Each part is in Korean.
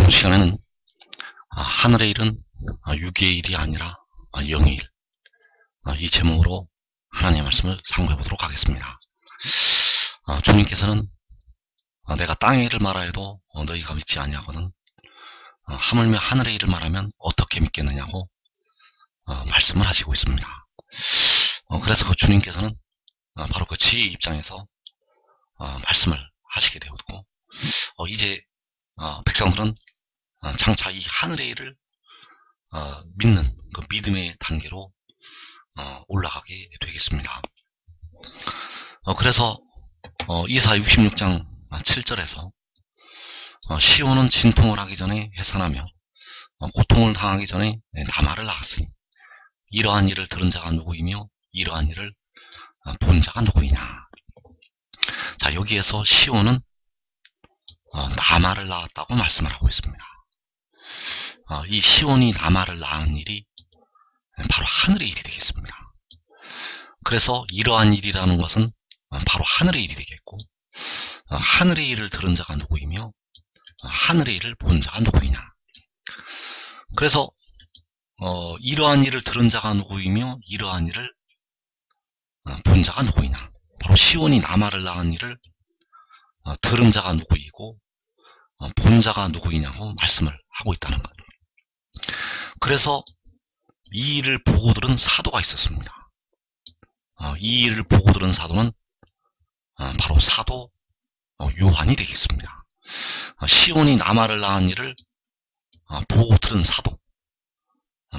이번 시간에는 하늘의 일은 유기의 일이 아니라 영의 일, 이 제목으로 하나님의 말씀을 상고해 보도록 하겠습니다. 주님께서는 내가 땅의 일을 말하여도 너희가 믿지 아니하거든 하물며 하늘의 일을 말하면 어떻게 믿겠느냐고 말씀을 하시고 있습니다. 그래서 그 주님께서는 바로 그 지혜의 입장에서 말씀을 하시게 되었고, 이제 백성들은 장차 이 하늘의 일을 믿는 그 믿음의 단계로 올라가게 되겠습니다. 그래서 이사 66장 7절에서 시온은 진통을 하기 전에 해산하며 고통을 당하기 전에 남아를 낳았으니 이러한 일을 들은 자가 누구이며 이러한 일을 본 자가 누구이냐. 자, 여기에서 시온은 남아를 낳았다고 말씀을 하고 있습니다. 이 시온이 남아를 낳은 일이 바로 하늘의 일이 되겠습니다. 그래서 이러한 일이라는 것은 바로 하늘의 일이 되겠고, 하늘의 일을 들은 자가 누구이며 하늘의 일을 본 자가 누구이냐. 그래서 이러한 일을 들은 자가 누구이며 이러한 일을 본 자가 누구이냐. 바로 시온이 남아를 낳은 일을 들은 자가 누구이고 본 자가 누구이냐고 말씀을 하고 있다는 것. 그래서 이 일을 보고 들은 사도가 있었습니다. 이 일을 보고 들은 사도는 바로 사도 요한이 되겠습니다. 시온이 남아를 낳은 일을 보고 들은 사도,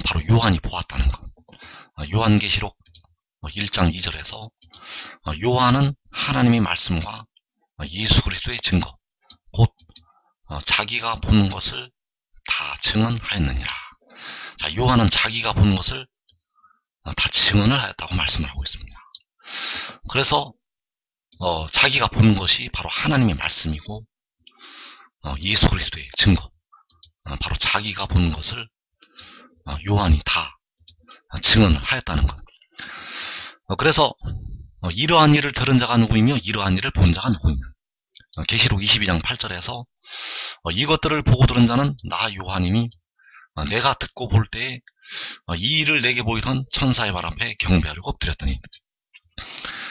바로 요한이 보았다는 것. 요한계시록 1장 2절에서 요한은 하나님의 말씀과 예수 그리스도의 증거, 곧 자기가 본 것을 다 증언하였느니라. 자, 요한은 자기가 본 것을 다 증언을 하였다고 말씀을 하고 있습니다. 그래서 자기가 본 것이 바로 하나님의 말씀이고 예수 그리스도의 증거, 바로 자기가 본 것을 요한이 다 증언을 하였다는 것. 그래서 이러한 일을 들은 자가 누구이며 이러한 일을 본 자가 누구이냐. 계시록 22장 8절에서 이것들을 보고 들은 자는 나 요한이니 내가 듣고 볼 때에 이 일을 내게 보이던 천사의 발 앞에 경배하려고 엎드렸더니.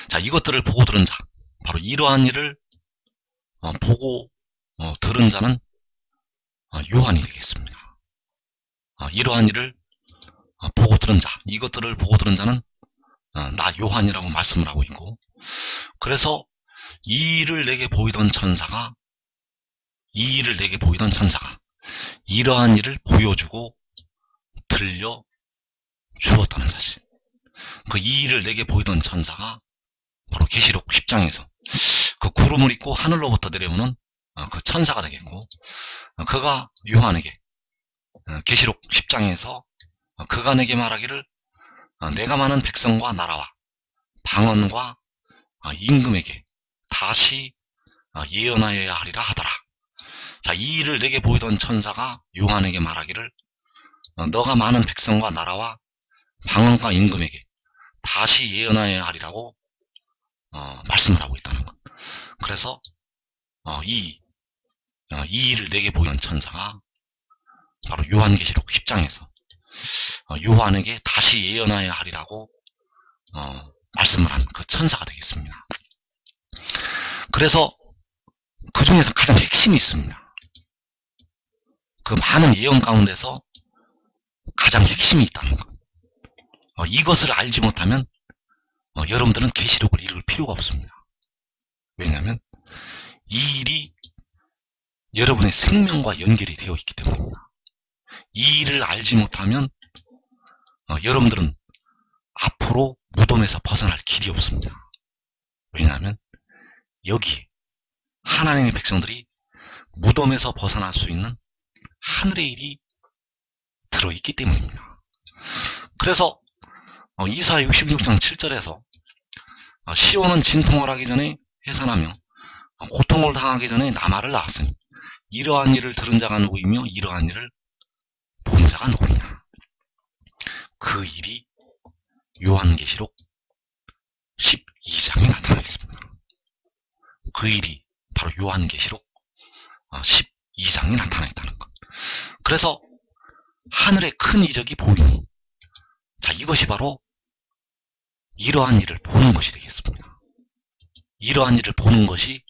자, 이것들을 보고 들은 자, 바로 이러한 일을 보고 들은 자는 요한이 되겠습니다. 이러한 일을 보고 들은 자, 이것들을 보고 들은 자는 나 요한이라고 말씀을 하고 있고, 그래서 이 일을 내게 보이던 천사가 이러한 일을 보여주고 들려 주었다는 사실. 이 일을 내게 보이던 천사가 바로 계시록 10장에서 그 구름을 입고 하늘로부터 내려오는 그 천사가 되겠고, 그가 요한에게 계시록 10장에서 그가 내게 말하기를 내가 많은 백성과 나라와 방언과 임금에게 다시 예언하여야 하리라 하더라. 자, 이 일을 내게 보이던 천사가 요한에게 말하기를 너가 많은 백성과 나라와 방언과 임금에게 다시 예언하여야 하리라고 말씀을 하고 있다는 것. 그래서 이 일을 내게 보이던 천사가 바로 요한계시록 10장에서 요한에게 다시 예언하여야 하리라고 말씀을 한 그 천사가 되겠습니다. 그래서 그 중에서 가장 핵심이 있습니다. 그 많은 예언 가운데서 가장 핵심이 있다는 것. 이것을 알지 못하면 여러분들은 계시록을 읽을 필요가 없습니다. 왜냐하면 이 일이 여러분의 생명과 연결이 되어 있기 때문입니다. 이 일을 알지 못하면 여러분들은 앞으로 무덤에서 벗어날 길이 없습니다. 왜냐하면 여기에 하나님의 백성들이 무덤에서 벗어날 수 있는 하늘의 일이 들어있기 때문입니다. 그래서 이사 66장 7절에서 시온은 진통을 하기 전에 해산하며 고통을 당하기 전에 남아를 낳았으니 이러한 일을 들은 자가 누구이며 이러한 일을 본 자가 누구냐. 그 일이 요한계시록 12장에 나타나 있습니다. 그 일이 바로 요한계시록 12장에 나타나 있다는 것. 그래서 하늘의 큰 이적이 보이니, 자, 이것이 바로 이러한 일을 보는 것이 되겠습니다. 이러한 일을 보는 것이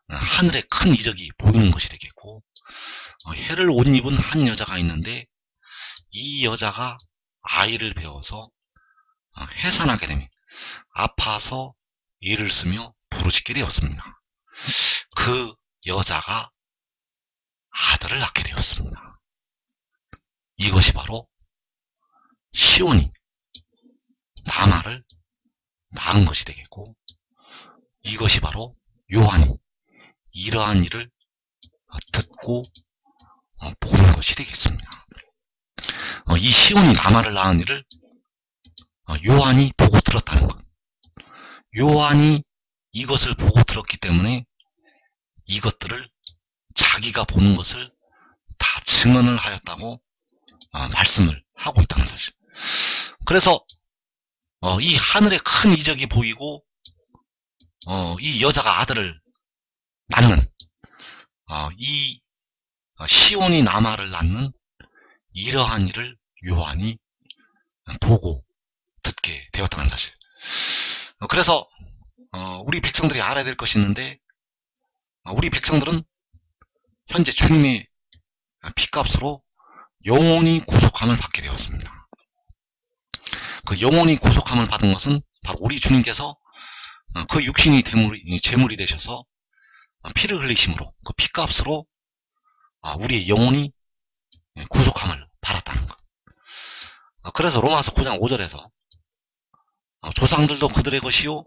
하늘의 큰 이적이 보이는 것이 되겠고, 해를 옷 입은 한 여자가 있는데 이 여자가 아이를 배워서 해산하게 되면 아파서 이를 쓰며 부르짖게 되었습니다. 그 여자가 아들을 낳게 되었습니다. 이것이 바로 시온이 나마를 낳은 것이 되겠고, 이것이 바로 요한이 이러한 일을 듣고 보는 것이 되겠습니다. 이 시온이 나마를 낳은 일을 요한이 보고 들었다는 것. 요한이 이것을 보고 들었기 때문에 이것들을 자기가 보는 것을 다 증언을 하였다고 말씀을 하고 있다는 사실. 그래서 이 하늘에 큰 이적이 보이고 이 여자가 아들을 낳는 이 시온이 나마를 낳는 이러한 일을 요한이 보고 듣게 되었다는 사실. 그래서 우리 백성들이 알아야 될 것이 있는데, 우리 백성들은 현재 주님의 피값으로 영원히 구속함을 받게 되었습니다. 그 영원히 구속함을 받은 것은 바로 우리 주님께서 그 육신이 제물이 되셔서 피를 흘리심으로 그 피값으로 우리의 영혼이 구속함을 받았다는 것. 그래서 로마서 9장 5절에서 조상들도 그들의 것이요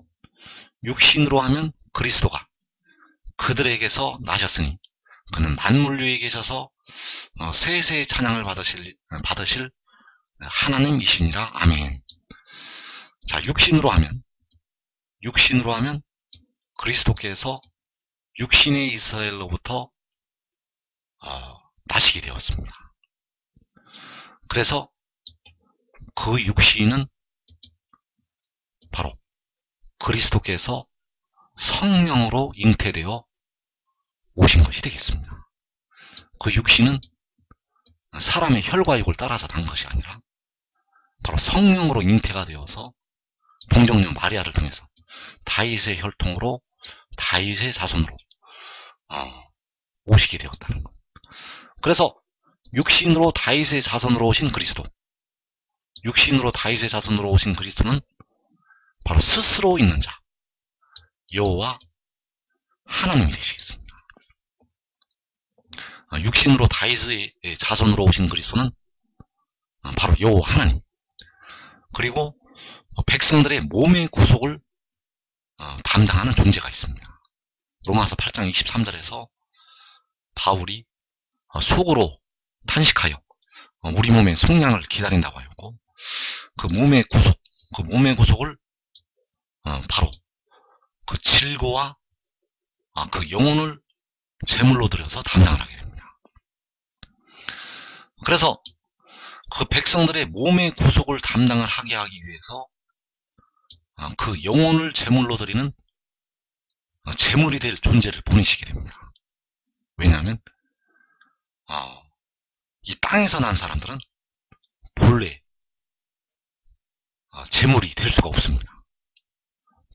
육신으로 하면 그리스도가 그들에게서 나셨으니 그는 만물류에 계셔서 세세의 찬양을 받으실 하나님이시니라. 아멘. 자, 육신으로 하면 그리스도께서 육신의 이스라엘로부터 나시게 되었습니다. 그래서 그 육신은 바로 그리스도께서 성령으로 잉태되어 오신 것이 되겠습니다. 그 육신은 사람의 혈과 육을 따라서 난 것이 아니라 바로 성령으로 잉태가 되어서 동정녀 마리아를 통해서 다윗의 혈통으로 다윗의 자손으로 오시게 되었다는 것. 그래서 육신으로 다윗의 자손으로 오신 그리스도, 육신으로 다윗의 자손으로 오신 그리스도는 바로 스스로 있는 자 여호와 하나님이 되시겠습니다. 육신으로 다윗의 자손으로 오신 그리스도는 바로 여호와 하나님, 그리고 백성들의 몸의 구속을 담당하는 존재가 있습니다. 로마서 8장 23절에서 바울이 속으로 탄식하여 우리 몸의 속량을 기다린다고 하였고, 그 몸의 구속을 바로 그 질고와 그 영혼을 제물로 드려서 담당을 하게 됩니다. 그래서 그 백성들의 몸의 구속을 담당을 하게 하기 위해서 그 영혼을 제물로 드리는 제물이 될 존재를 보내시게 됩니다. 왜냐하면 이 땅에서 난 사람들은 본래 제물이 될 수가 없습니다.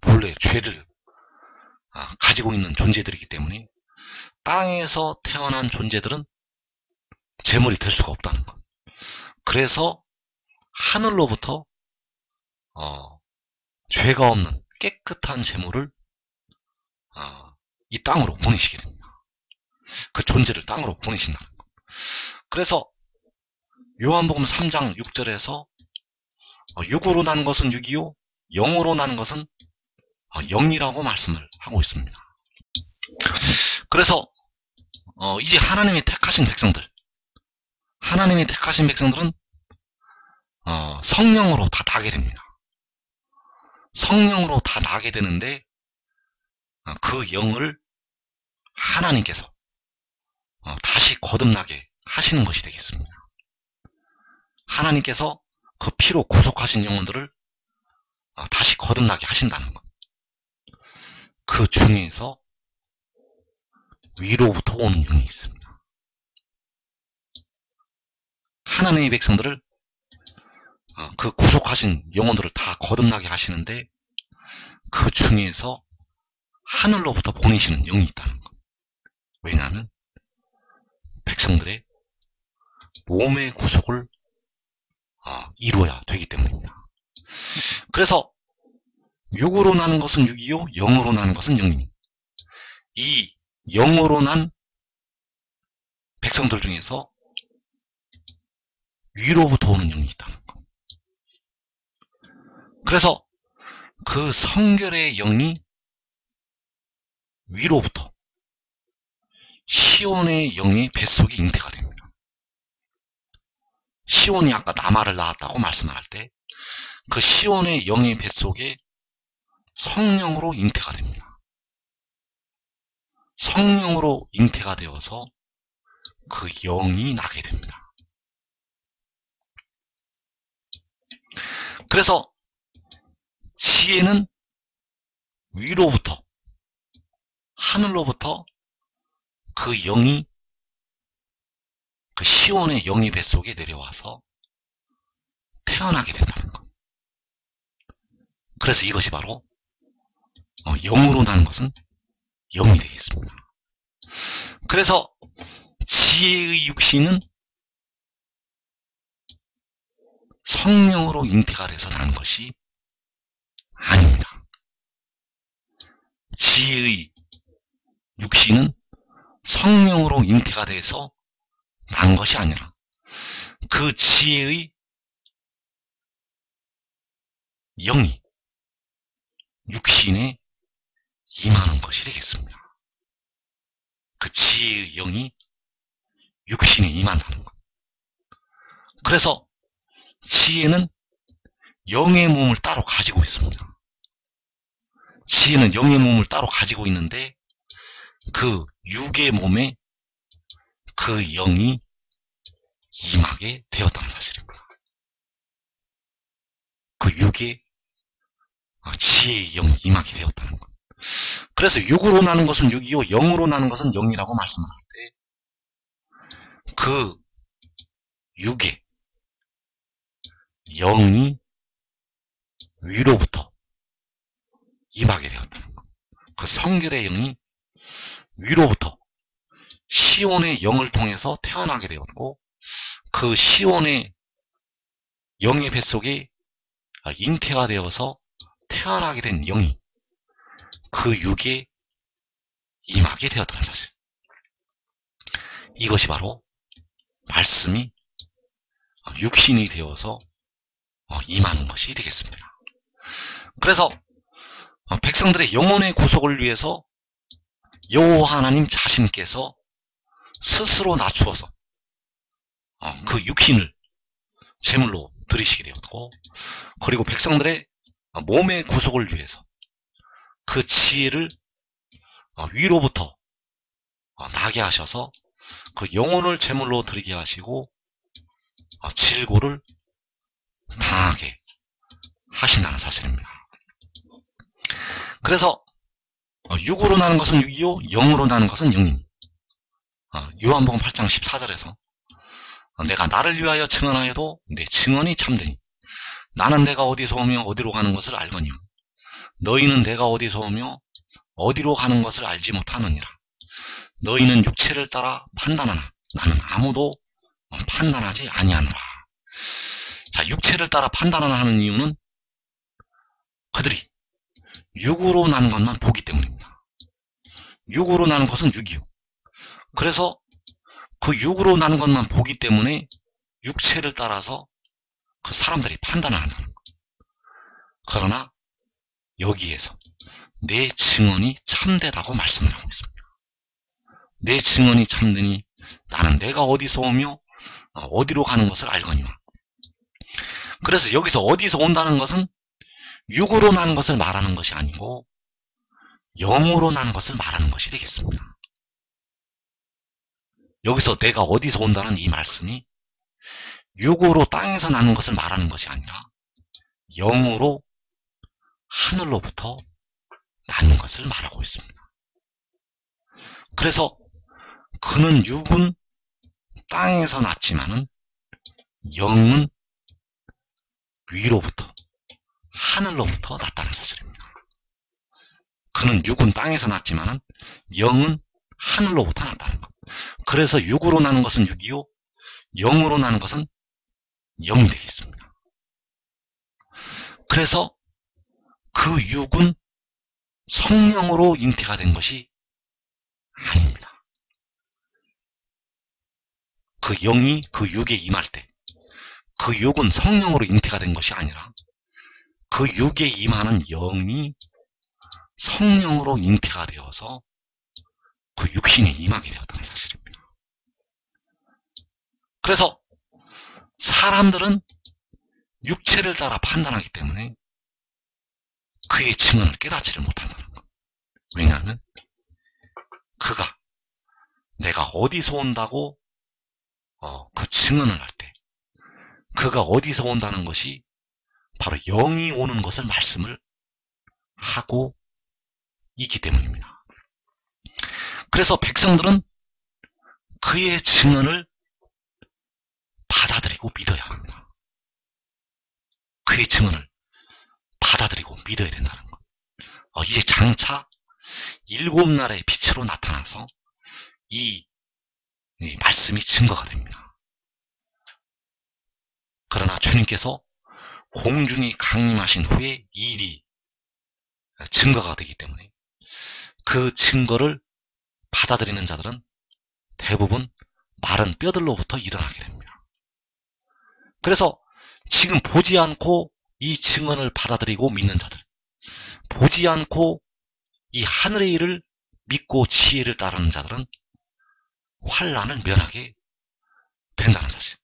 본래 죄를 가지고 있는 존재들이기 때문에 땅에서 태어난 존재들은 제물이 될 수가 없다는 것. 그래서 하늘로부터 죄가 없는 깨끗한 제물을 이 땅으로 보내시게 됩니다. 그 존재를 땅으로 보내신다는 것. 그래서 요한복음 3장 6절에서 육으로 난 것은 육이요 영으로 난 것은 영이라고 말씀을 하고 있습니다. 그래서 이제 하나님이 택하신 백성들은 성령으로 다 나게 됩니다. 성령으로 다 나게 되는데 그 영을 하나님께서 다시 거듭나게 하시는 것이 되겠습니다. 하나님께서 그 피로 구속하신 영혼들을 다시 거듭나게 하신다는 것. 그 중에서 위로부터 오는 영이 있습니다. 하나님의 백성들을 그 구속하신 영혼들을 다 거듭나게 하시는데 그 중에서 하늘로부터 보내시는 영이 있다는 것. 왜냐하면 백성들의 몸의 구속을 이루어야 되기 때문입니다. 그래서 육으로 나는 것은 육이요 영으로 나는 것은 영이니 이 영으로 난 백성들 중에서 위로부터 오는 영이 있다는 것. 그래서 그 성결의 영이 위로부터 시온의 영의 뱃속에 잉태가 됩니다. 시온이 아까 나마를 낳았다고 말씀할 때 그 시온의 영의 뱃속에 성령으로 잉태가 됩니다. 성령으로 잉태가 되어서 그 영이 나게 됩니다. 그래서 지혜는 위로부터 하늘로부터 그 영이 그 시온의 영의 뱃속에 내려와서 태어나게 된다는 것. 그래서 이것이 바로 영으로 나는 것은 영이 되겠습니다. 그래서 지혜의 육신은 성령으로 잉태가 돼서 나는 것이 아닙니다. 지혜의 육신은 성령으로 잉태가 돼서 난 것이 아니라 그 지혜의 영이 육신에 임하는 것이 되겠습니다. 그 지혜의 영이 육신에 임한다는 것. 그래서 지혜는 영의 몸을 따로 가지고 있습니다. 지혜는 영의 몸을 따로 가지고 있는데 그 육의 몸에 그 영이 임하게 되었다는 사실입니다. 그 육에 지혜의 영이 임하게 되었다는 것. 그래서 육으로 나는 것은 육이요 영으로 나는 것은 영이라고 말씀을 할 때 그 육에 영이 위로부터 임하게 되었다는 것. 그 성결의 영이 위로부터 시온의 영을 통해서 태어나게 되었고 그 시온의 영의 뱃속에 잉태가 되어서 태어나게 된 영이 그 육에 임하게 되었다는 사실. 이것이 바로 말씀이 육신이 되어서 임하는 것이 되겠습니다. 그래서 백성들의 영혼의 구속을 위해서 여호와 하나님 자신께서 스스로 낮추어서 그 육신을 제물로 드리시게 되었고 그리고 백성들의 몸의 구속을 위해서 그 지혜를 위로부터 나게 하셔서 그 영혼을 제물로 드리게 하시고 질고를 당하게 하신다는 사실입니다. 그래서 육으로 나는 것은 육이요 영으로 나는 것은 영이니 요한복음 8장 14절에서 내가 나를 위하여 증언하여도 내 증언이 참되니 나는 내가 어디서 오며 어디로 가는 것을 알거니와 너희는 내가 어디서 오며 어디로 가는 것을 알지 못하느니라. 너희는 육체를 따라 판단하나 나는 아무도 판단하지 아니하노라. 자, 육체를 따라 판단하나 하는 이유는 그들이 육으로 나는 것만 보기 때문입니다. 육으로 나는 것은 육이요. 그래서 그 육으로 나는 것만 보기 때문에 육체를 따라서 그 사람들이 판단을 한다는 것. 그러나 여기에서 내 증언이 참되다고 말씀을 하고 있습니다. 내 증언이 참되니 나는 내가 어디서 오며 어디로 가는 것을 알거니와. 그래서 여기서 어디서 온다는 것은 육으로 나는 것을 말하는 것이 아니고 영으로 나는 것을 말하는 것이 되겠습니다. 여기서 내가 어디서 온다는 이 말씀이 육으로 땅에서 나는 것을 말하는 것이 아니라 영으로 하늘로부터 나는 것을 말하고 있습니다. 그래서 그는 육은 땅에서 났지만은 영은 위로부터, 하늘로부터 났다는 사실입니다. 그는 육은 땅에서 났지만은 영은 하늘로부터 났다는 것. 그래서 육으로 나는 것은 육이요, 영으로 나는 것은 영이 되겠습니다. 그래서 그 육은 성령으로 잉태가 된 것이 아닙니다. 그 영이 그 육에 임할 때 그 육은 성령으로 잉태가 된 것이 아니라 그 육에 임하는 영이 성령으로 잉태가 되어서 그 육신에 임하게 되었다는 사실입니다. 그래서 사람들은 육체를 따라 판단하기 때문에 그의 증언을 깨닫지를 못한다는 것. 왜냐하면 그가 내가 어디서 온다고 그 증언을 할 때 그가 어디서 온다는 것이 바로 영이 오는 것을 말씀을 하고 있기 때문입니다. 그래서 백성들은 그의 증언을 받아들이고 믿어야 합니다. 그의 증언을 받아들이고 믿어야 된다는 것. 이제 장차 7날의 빛으로 나타나서 이 말씀이 증거가 됩니다. 그러나 주님께서 공중이 강림하신 후에 이 일이 증거가 되기 때문에 그 증거를 받아들이는 자들은 대부분 마른 뼈들로부터 일어나게 됩니다. 그래서 지금 보지 않고 이 증언을 받아들이고 믿는 자들, 보지 않고 이 하늘의 일을 믿고 지혜를 따르는 자들은 환난을 면하게 된다는 사실.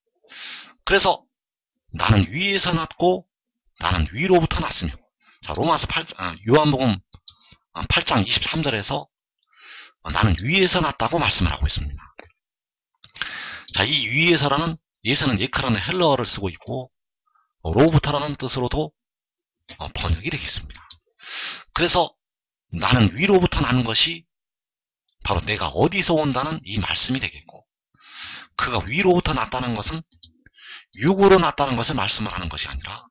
그래서 나는 위에서 났고 나는 위로부터 났으며, 자, 요한복음 8장 23절에서 나는 위에서 났다고 말씀을 하고 있습니다. 자, 이 위에서라는 예서는 예카라는 헬러어를 쓰고 있고 로부터라는 뜻으로도 번역이 되겠습니다. 그래서 나는 위로부터 난 것이 바로 내가 어디서 온다는 이 말씀이 되겠고, 그가 위로부터 났다는 것은 육으로 났다는 것을 말씀을 하는 것이 아니라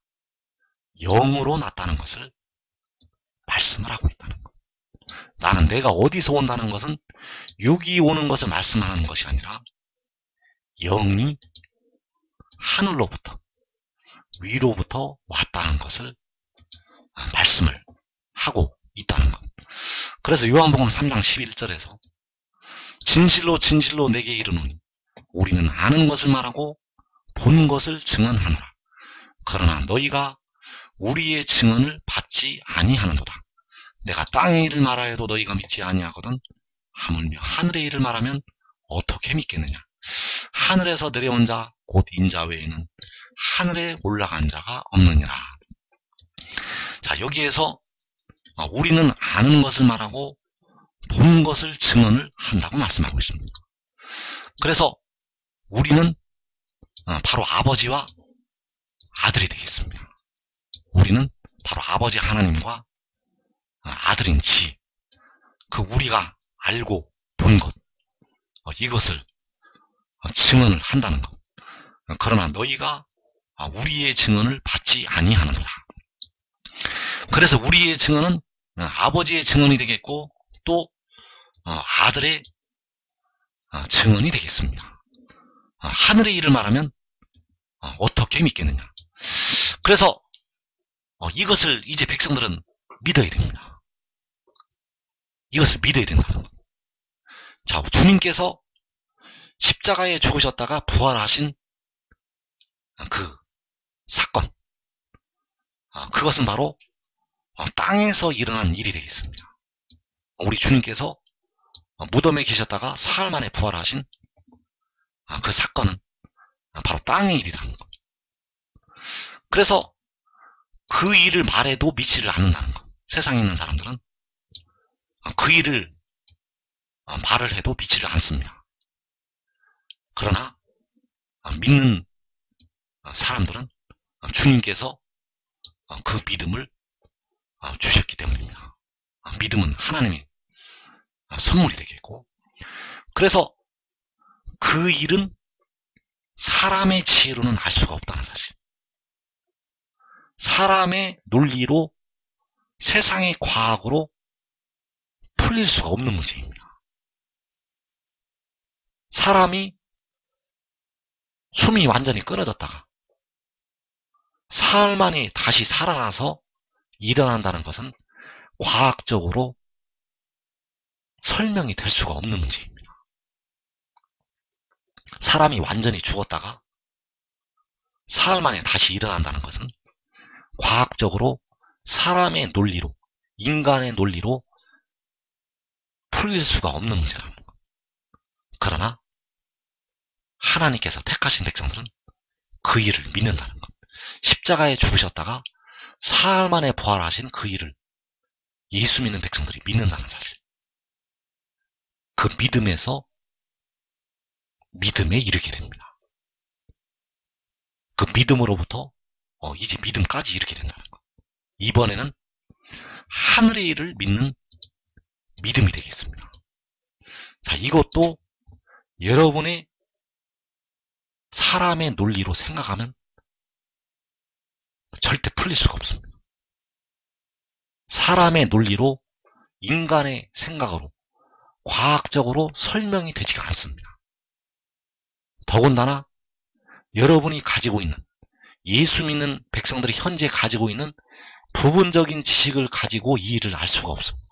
영으로 났다는 것을 말씀을 하고 있다는 것. 나는 내가 어디서 온다는 것은 육이 오는 것을 말씀하는 것이 아니라 영이 하늘로부터 위로부터 왔다는 것을 말씀을 하고 있다는 것. 그래서 요한복음 3장 11절에서 진실로 진실로 내게 이르노니 우리는 아는 것을 말하고 본 것을 증언하노라. 그러나 너희가 우리의 증언을 받지 아니하는도다. 내가 땅의 일을 말하여도 너희가 믿지 아니하거든 하물며 하늘의 일을 말하면 어떻게 믿겠느냐. 하늘에서 내려온 자 곧 인자 외에는 하늘에 올라간 자가 없느니라. 자, 여기에서 우리는 아는 것을 말하고 본 것을 증언을 한다고 말씀하고 있습니다. 그래서 우리는 바로 아버지와 아들이 되겠습니다. 우리는 바로 아버지 하나님과 아들인 지혜, 그 우리가 알고 본 것, 이것을 증언을 한다는 것. 그러나 너희가 우리의 증언을 받지 아니하는도다. 그래서 우리의 증언은 아버지의 증언이 되겠고 또 아들의 증언이 되겠습니다. 하늘의 일을 말하면 어떻게 믿겠느냐. 그래서 이것을 이제 백성들은 믿어야 됩니다. 이것을 믿어야 된다는 것. 자, 주님께서 십자가에 죽으셨다가 부활하신 그 사건, 그것은 바로 땅에서 일어난 일이 되겠습니다. 우리 주님께서 무덤에 계셨다가 사흘 만에 부활하신 그 사건은 바로 땅의 일이라는 것. 그래서 그 일을 말해도 믿지를 않는다는 것. 세상에 있는 사람들은 그 일을 말을 해도 믿지를 않습니다. 그러나 믿는 사람들은 주님께서 그 믿음을 주셨기 때문입니다. 믿음은 하나님의 선물이 되겠고, 그래서 그 일은 사람의 지혜로는 알 수가 없다는 사실. 사람의 논리로, 세상의 과학으로 풀릴 수가 없는 문제입니다. 사람이 숨이 완전히 끊어졌다가 사흘 만에 다시 살아나서 일어난다는 것은 과학적으로 설명이 될 수가 없는 문제입니다. 사람이 완전히 죽었다가 사흘 만에 다시 일어난다는 것은 과학적으로 사람의 논리로, 인간의 논리로 풀릴 수가 없는 문제라는 것. 그러나 하나님께서 택하신 백성들은 그 일을 믿는다는 것. 십자가에 죽으셨다가 사흘 만에 부활하신 그 일을 예수 믿는 백성들이 믿는다는 사실. 그 믿음에서 믿음에 이르게 됩니다. 그 믿음으로부터 이제 믿음까지 이르게 된다는 것. 이번에는 하늘의 일을 믿는 믿음이 되겠습니다. 자, 이것도 여러분의 사람의 논리로 생각하면 절대 풀릴 수가 없습니다. 사람의 논리로, 인간의 생각으로, 과학적으로 설명이 되지가 않습니다. 더군다나 여러분이 가지고 있는, 예수 믿는 백성들이 현재 가지고 있는 부분적인 지식을 가지고 이 일을 알 수가 없습니다.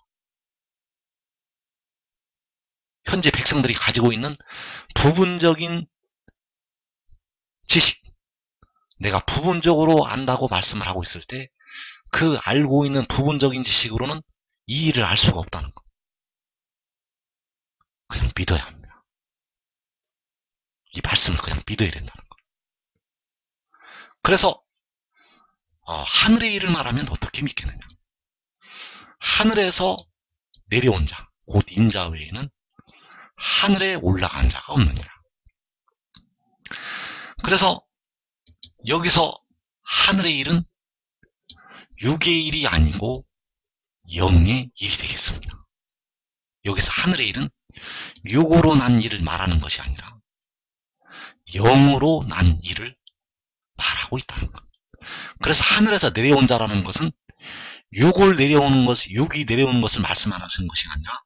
현재 백성들이 가지고 있는 부분적인 지식, 내가 부분적으로 안다고 말씀을 하고 있을 때 그 알고 있는 부분적인 지식으로는 이 일을 알 수가 없다는 것. 그냥 믿어야 합니다. 이 말씀을 그냥 믿어야 된다는 것. 그래서 하늘의 일을 말하면 어떻게 믿겠느냐. 하늘에서 내려온 자, 곧 인자 외에는 하늘에 올라간 자가 없느니라. 그래서 여기서 하늘의 일은 육의 일이 아니고 영의 일이 되겠습니다. 여기서 하늘의 일은 육으로 난 일을 말하는 것이 아니라 영으로 난 일을 말하고 있다는 것. 그래서 하늘에서 내려온 자라는 것은 육이 내려오는 것을 말씀 안 하시는 것이 아니라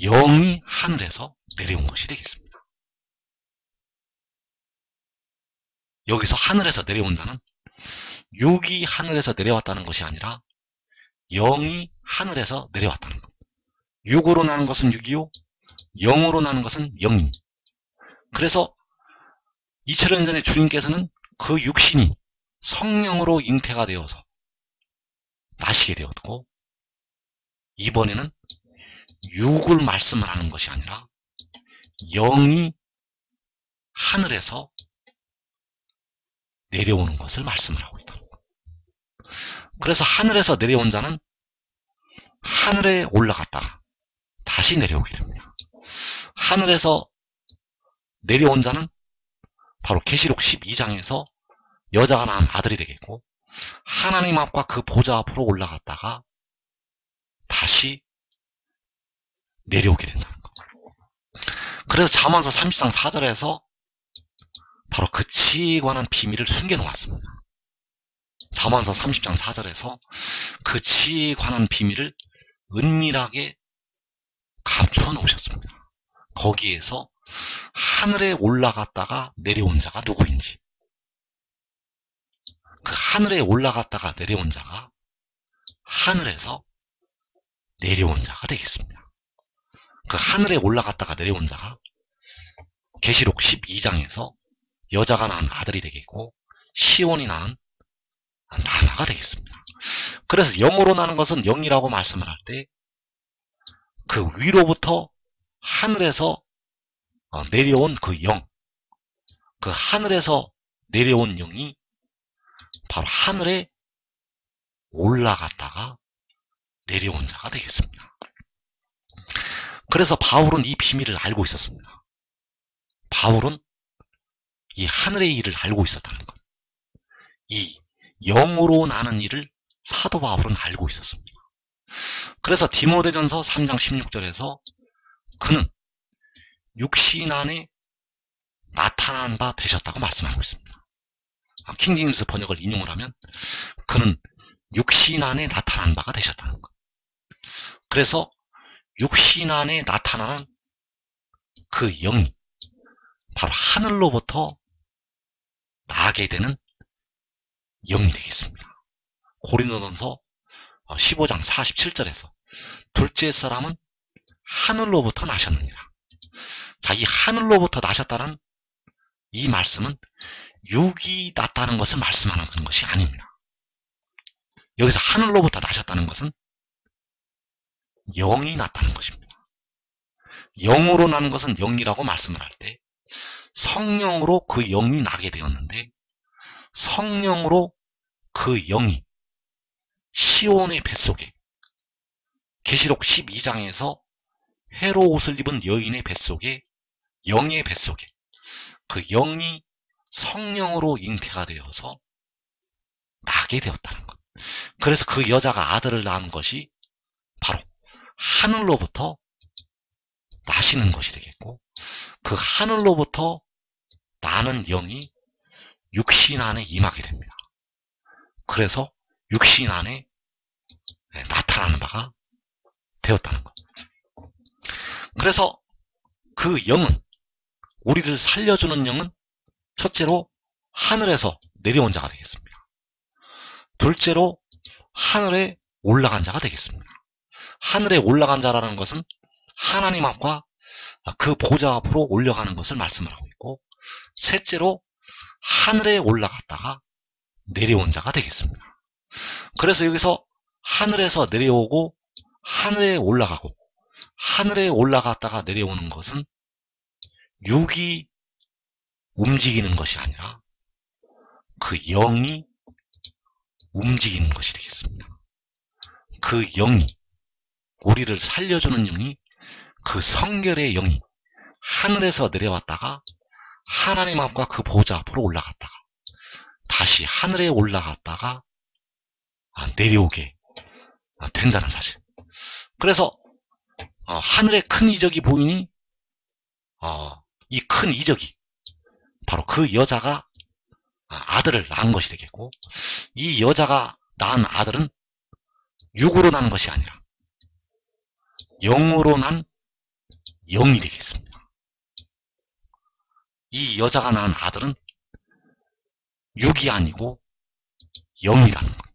영이 하늘에서 내려온 것이 되겠습니다. 여기서 하늘에서 내려온 자는 육이 하늘에서 내려왔다는 것이 아니라 영이 하늘에서 내려왔다는 것. 육으로 나는 것은 육이요, 영으로 나는 것은 영이. 그래서 2000년 전에 주님께서는 그 육신이 성령으로 잉태가 되어서 나시게 되었고, 이번에는 육을 말씀을 하는 것이 아니라 영이 하늘에서 내려오는 것을 말씀을 하고 있다는 것. 그래서 하늘에서 내려온 자는 하늘에 올라갔다가 다시 내려오게 됩니다. 하늘에서 내려온 자는 바로 계시록 12장에서 여자가 낳은 아들이 되겠고, 하나님 앞과 그 보좌 앞으로 올라갔다가 다시 내려오게 된다는 것. 그래서 잠언서 30장 4절에서 바로 그 지혜에 관한 비밀을 숨겨놓았습니다. 잠언서 30장 4절에서 그 지혜에 관한 비밀을 은밀하게 감추어 놓으셨습니다. 거기에서 하늘에 올라갔다가 내려온 자가 누구인지, 그 하늘에 올라갔다가 내려온 자가 하늘에서 내려온 자가 되겠습니다. 그 하늘에 올라갔다가 내려온 자가 계시록 12장에서 여자가 낳은 아들이 되겠고, 시온이 낳은 나나가 되겠습니다. 그래서 영으로 나는 것은 영이라고 말씀을 할 때 그 위로부터 하늘에서 내려온 그 영, 그 하늘에서 내려온 영이 바로 하늘에 올라갔다가 내려온 자가 되겠습니다. 그래서 바울은 이 비밀을 알고 있었습니다. 바울은 이 하늘의 일을 알고 있었다는 것. 이 영으로 나는 일을 사도 바울은 알고 있었습니다. 그래서 디모데전서 3장 16절에서 그는 육신 안에 나타난 바 되셨다고 말씀하고 있습니다. 킹제임스 번역을 인용을 하면 그는 육신 안에 나타난 바가 되셨다는 것. 그래서 육신 안에 나타나는 그 영이 바로 하늘로부터 나게 되는 영이 되겠습니다. 고린도전서 15장 47절에서 둘째 사람은 하늘로부터 나셨느니라. 자, 이 하늘로부터 나셨다는 이 말씀은 육이 났다는 것을 말씀하는 그런 것이 아닙니다. 여기서 하늘로부터 나셨다는 것은 영이 났다는 것입니다. 영으로 나는 것은 영이라고 말씀을 할 때 성령으로 그 영이 나게 되었는데, 성령으로 그 영이 시온의 뱃속에, 계시록 12장에서 회로 옷을 입은 여인의 뱃속에, 영의 뱃속에 그 영이 성령으로 잉태가 되어서 나게 되었다는 것. 그래서 그 여자가 아들을 낳은 것이 바로 하늘로부터 나시는 것이 되겠고, 그 하늘로부터 나는 영이 육신 안에 임하게 됩니다. 그래서 육신 안에 나타나는 바가 되었다는 것. 그래서 그 영은, 우리를 살려주는 영은 첫째로 하늘에서 내려온 자가 되겠습니다. 둘째로 하늘에 올라간 자가 되겠습니다. 하늘에 올라간 자라는 것은 하나님 앞과 그 보좌 앞으로 올라가는 것을 말씀을 하고 있고, 셋째로 하늘에 올라갔다가 내려온 자가 되겠습니다. 그래서 여기서 하늘에서 내려오고 하늘에 올라가고 하늘에 올라갔다가 내려오는 것은 육이 움직이는 것이 아니라 그 영이 움직이는 것이 되겠습니다. 그 영이, 우리를 살려주는 영이, 그 성결의 영이 하늘에서 내려왔다가 하나님 앞과 그 보좌 앞으로 올라갔다가 다시 하늘에 올라갔다가 내려오게 된다는 사실. 그래서 하늘에 큰 이적이 보이니 이 큰 이적이 바로 그 여자가 아들을 낳은 것이 되겠고, 이 여자가 낳은 아들은 육으로 난 것이 아니라 영으로 난 영이 되겠습니다. 이 여자가 낳은 아들은 육이 아니고 영이라는 것.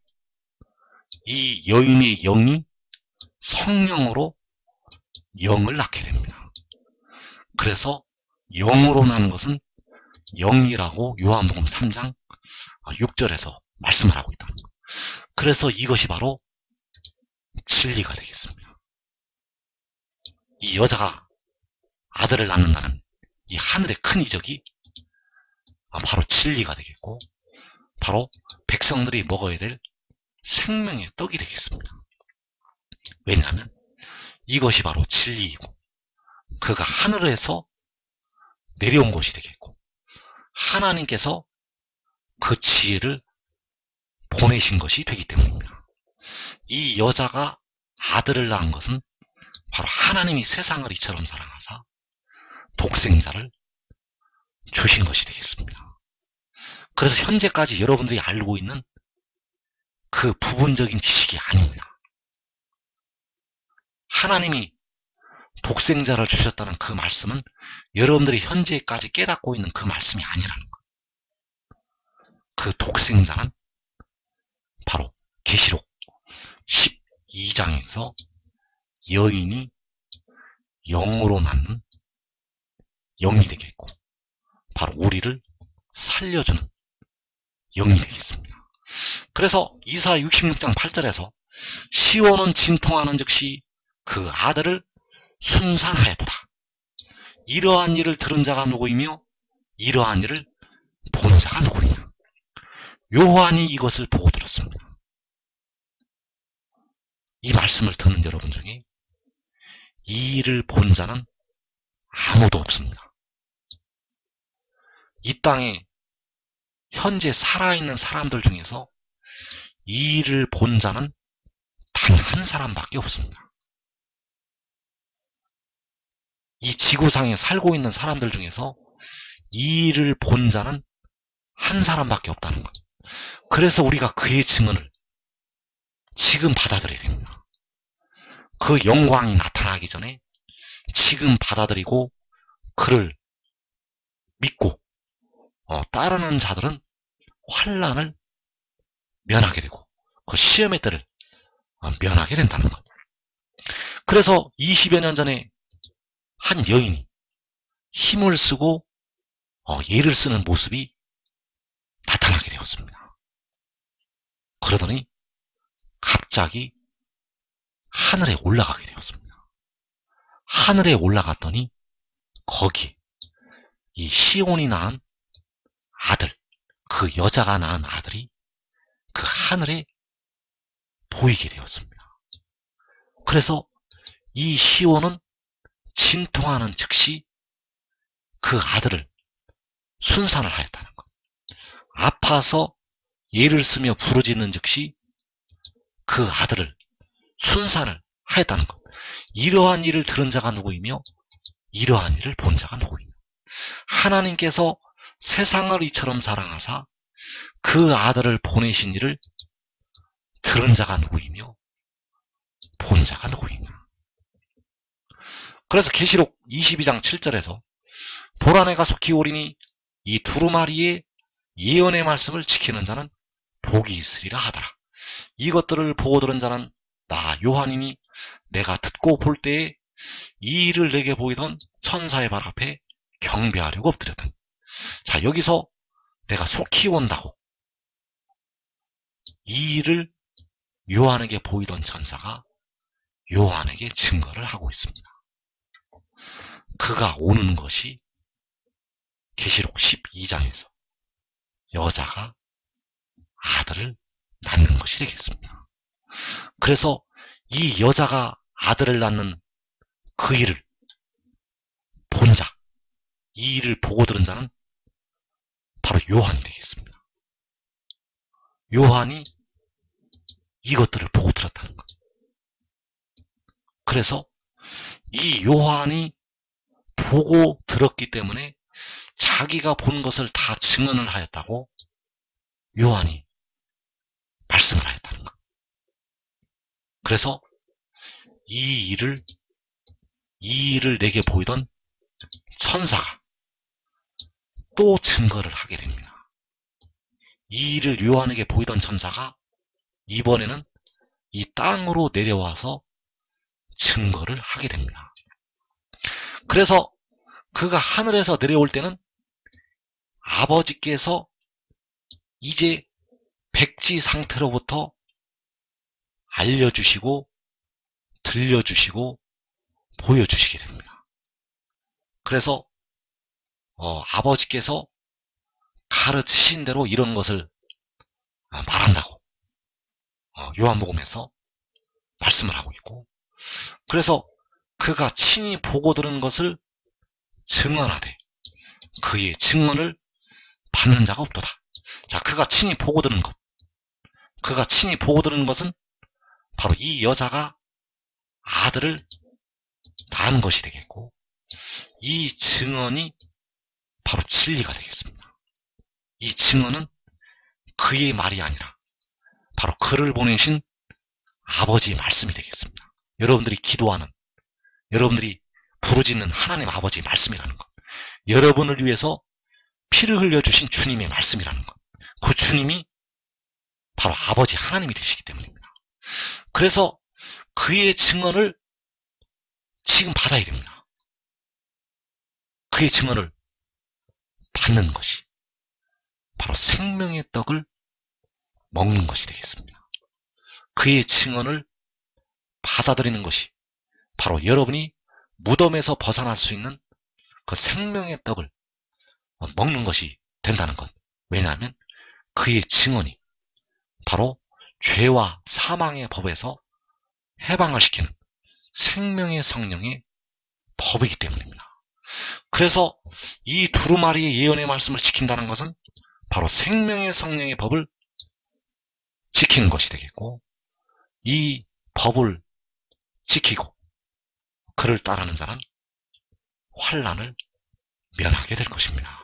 이 여인의 영이 성령으로 영을 낳게 됩니다. 그래서 영으로 난 것은 영이라고 요한복음 3장 6절에서 말씀을 하고 있다는 것. 그래서 이것이 바로 진리가 되겠습니다. 이 여자가 아들을 낳는다는 이 하늘의 큰 이적이 바로 진리가 되겠고, 바로 백성들이 먹어야 될 생명의 떡이 되겠습니다. 왜냐하면 이것이 바로 진리이고, 그가 하늘에서 내려온 것이 되겠고, 하나님께서 그 지혜를 보내신 것이 되기 때문입니다. 이 여자가 아들을 낳은 것은 바로 하나님이 세상을 이처럼 사랑하사 독생자를 주신 것이 되겠습니다. 그래서 현재까지 여러분들이 알고 있는 그 부분적인 지식이 아닙니다. 하나님이 독생자를 주셨다는 그 말씀은 여러분들이 현재까지 깨닫고 있는 그 말씀이 아니라는 것. 그 독생자는 바로 계시록 12장에서 여인이 영으로 낳는 영이 되겠고, 바로 우리를 살려주는 영이 되겠습니다. 그래서 이사 66장 8절에서 시온은 진통하는 즉시 그 아들을 순산하였도다. 이러한 일을 들은 자가 누구이며 이러한 일을 본 자가 누구이냐. 요한이 이것을 보고 들었습니다. 이 말씀을 듣는 여러분 중에 이 일을 본 자는 아무도 없습니다. 이 땅에 현재 살아있는 사람들 중에서 이 일을 본 자는 단 한 사람밖에 없습니다. 이 지구상에 살고 있는 사람들 중에서 이 일을 본 자는 한 사람밖에 없다는 것. 그래서 우리가 그의 증언을 지금 받아들여야 됩니다. 그 영광이 나타나기 전에 지금 받아들이고 그를 믿고 따르는 자들은 환난을 면하게 되고 그 시험의 때를 면하게 된다는 것. 그래서 20여 년 전에 한 여인이 힘을 쓰고 예를 쓰는 모습이 나타나게 되었습니다. 그러더니 갑자기 하늘에 올라가게 되었습니다. 하늘에 올라갔더니 거기 이 시온이 낳은 아들, 그 여자가 낳은 아들이 그 하늘에 보이게 되었습니다. 그래서 이 시온은 진통하는 즉시 그 아들을 순산을 하였다는 것. 아파서 예를 쓰며 부르짖는 즉시 그 아들을 순산을 하였다는 것. 이러한 일을 들은 자가 누구이며 이러한 일을 본 자가 누구이며 하나님께서 세상을 이처럼 사랑하사 그 아들을 보내신 일을 들은 자가 누구이며 본 자가 누구이냐. 그래서 계시록 22장 7절에서 보라 내가 속히 오리니 이 두루마리의 예언의 말씀을 지키는 자는 복이 있으리라 하더라. 이것들을 보고 들은 자는 나 요한이니 내가 듣고 볼 때에 이 일을 내게 보이던 천사의 발 앞에 경배하려고 엎드렸더니. 자, 여기서 내가 속히 온다고 이 일을 요한에게 보이던 천사가 요한에게 증거를 하고 있습니다. 그가 오는 것이 계시록 12장에서 여자가 아들을 낳는 것이 되겠습니다. 그래서 이 여자가 아들을 낳는 그 일을 본 자, 이 일을 보고 들은 자는 바로 요한이 되겠습니다. 요한이 이것들을 보고 들었다는 것. 그래서 이 요한이 보고 들었기 때문에 자기가 본 것을 다 증언을 하였다고 요한이 말씀을 하였다는 것. 그래서 이 일을 내게 보이던 천사가 또 증거를 하게 됩니다. 이 일을 요한에게 보이던 천사가 이번에는 이 땅으로 내려와서 증거를 하게 됩니다. 그래서 그가 하늘에서 내려올 때는 아버지께서 이제 백지 상태로부터 알려주시고 들려주시고 보여주시게 됩니다. 그래서 아버지께서 가르치신 대로 이런 것을 말한다고 요한복음에서 말씀을 하고 있고, 그래서 그가 친히 보고 들은 것을 증언하되 그의 증언을 받는 자가 없도다. 자, 그가 친히 보고 들은 것, 그가 친히 보고 들은 것은 바로 이 여자가 아들을 낳은 것이 되겠고, 이 증언이 바로 진리가 되겠습니다. 이 증언은 그의 말이 아니라 바로 그를 보내신 아버지의 말씀이 되겠습니다. 여러분들이 기도하는, 여러분들이 부르짖는 하나님 아버지의 말씀이라는 것, 여러분을 위해서 피를 흘려주신 주님의 말씀이라는 것, 그 주님이 바로 아버지 하나님이 되시기 때문입니다. 그래서 그의 증언을 지금 받아야 됩니다. 그의 증언을 받는 것이 바로 생명의 떡을 먹는 것이 되겠습니다. 그의 증언을 받아들이는 것이 바로 여러분이 무덤에서 벗어날 수 있는 그 생명의 떡을 먹는 것이 된다는 것. 왜냐하면 그의 증언이 바로 죄와 사망의 법에서 해방을 시키는 생명의 성령의 법이기 때문입니다. 그래서 이 두루마리의 예언의 말씀을 지킨다는 것은 바로 생명의 성령의 법을 지키는 것이 되겠고, 이 법을 지키고 그를 따르는 자는 환난을 면하게 될 것입니다.